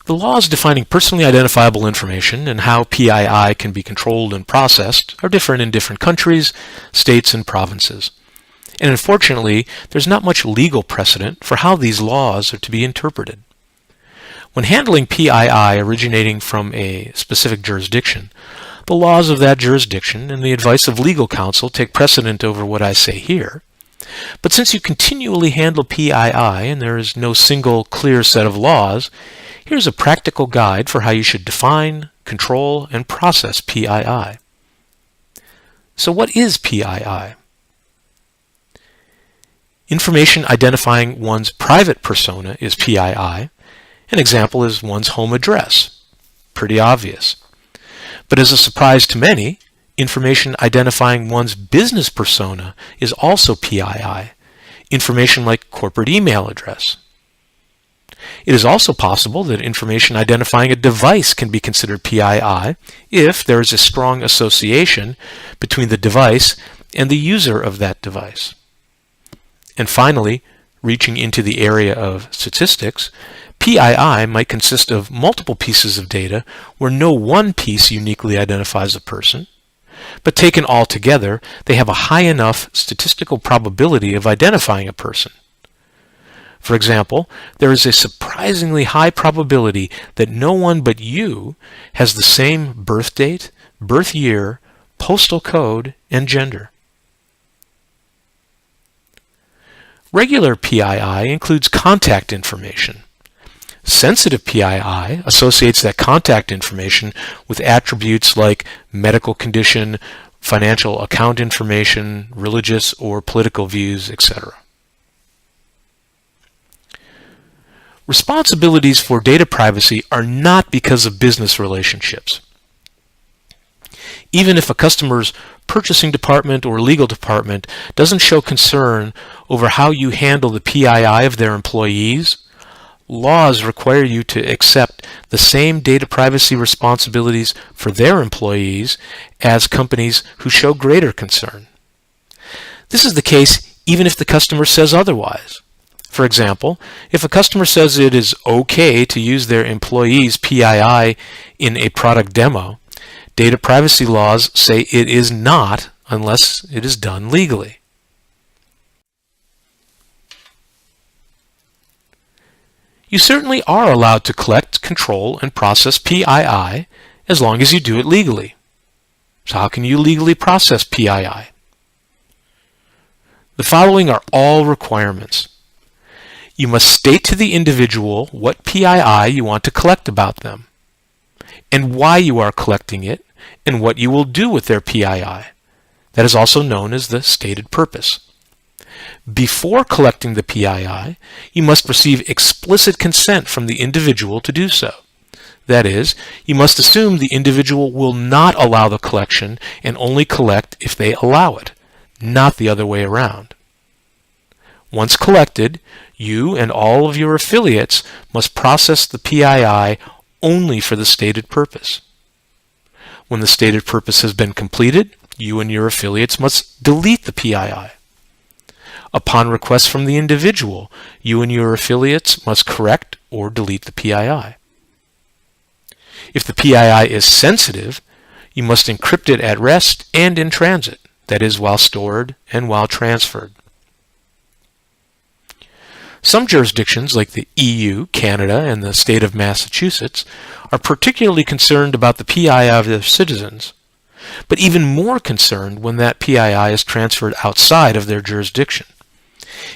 The laws defining personally identifiable information and how PII can be controlled and processed are different in different countries, states, and provinces. And unfortunately, there's not much legal precedent for how these laws are to be interpreted. When handling PII originating from a specific jurisdiction, the laws of that jurisdiction and the advice of legal counsel take precedent over what I say here. But since you continually handle PII and there is no single clear set of laws, here's a practical guide for how you should define, control, and process PII. So what is PII? Information identifying one's private persona is PII. An example is one's home address. Pretty obvious. But as a surprise to many, information identifying one's business persona is also PII, information like corporate email address. It is also possible that information identifying a device can be considered PII if there is a strong association between the device and the user of that device. And finally, reaching into the area of statistics, PII might consist of multiple pieces of data where no one piece uniquely identifies a person, but taken all together, they have a high enough statistical probability of identifying a person. For example, there is a surprisingly high probability that no one but you has the same birth date, birth year, postal code, and gender. Regular PII includes contact information. Sensitive PII associates that contact information with attributes like medical condition, financial account information, religious or political views, etc. Responsibilities for data privacy are not because of business relationships. Even if a customer's purchasing department or legal department doesn't show concern over how you handle the PII of their employees, laws require you to accept the same data privacy responsibilities for their employees as companies who show greater concern. This is the case even if the customer says otherwise. For example, if a customer says it is okay to use their employees' PII in a product demo, data privacy laws say it is not unless it is done legally. You certainly are allowed to collect, control, and process PII as long as you do it legally. So how can you legally process PII? The following are all requirements. You must state to the individual what PII you want to collect about them, and why you are collecting it, and what you will do with their PII. That is also known as the stated purpose. Before collecting the PII, you must receive explicit consent from the individual to do so. That is, you must assume the individual will not allow the collection and only collect if they allow it, not the other way around. Once collected, you and all of your affiliates must process the PII only for the stated purpose. When the stated purpose has been completed, you and your affiliates must delete the PII. Upon request from the individual, you and your affiliates must correct or delete the PII. If the PII is sensitive, you must encrypt it at rest and in transit, that is, while stored and while transferred. Some jurisdictions, like the EU, Canada, and the state of Massachusetts, are particularly concerned about the PII of their citizens, but even more concerned when that PII is transferred outside of their jurisdiction.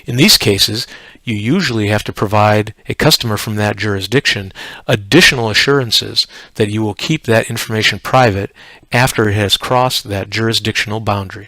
In these cases, you usually have to provide a customer from that jurisdiction additional assurances that you will keep that information private after it has crossed that jurisdictional boundary.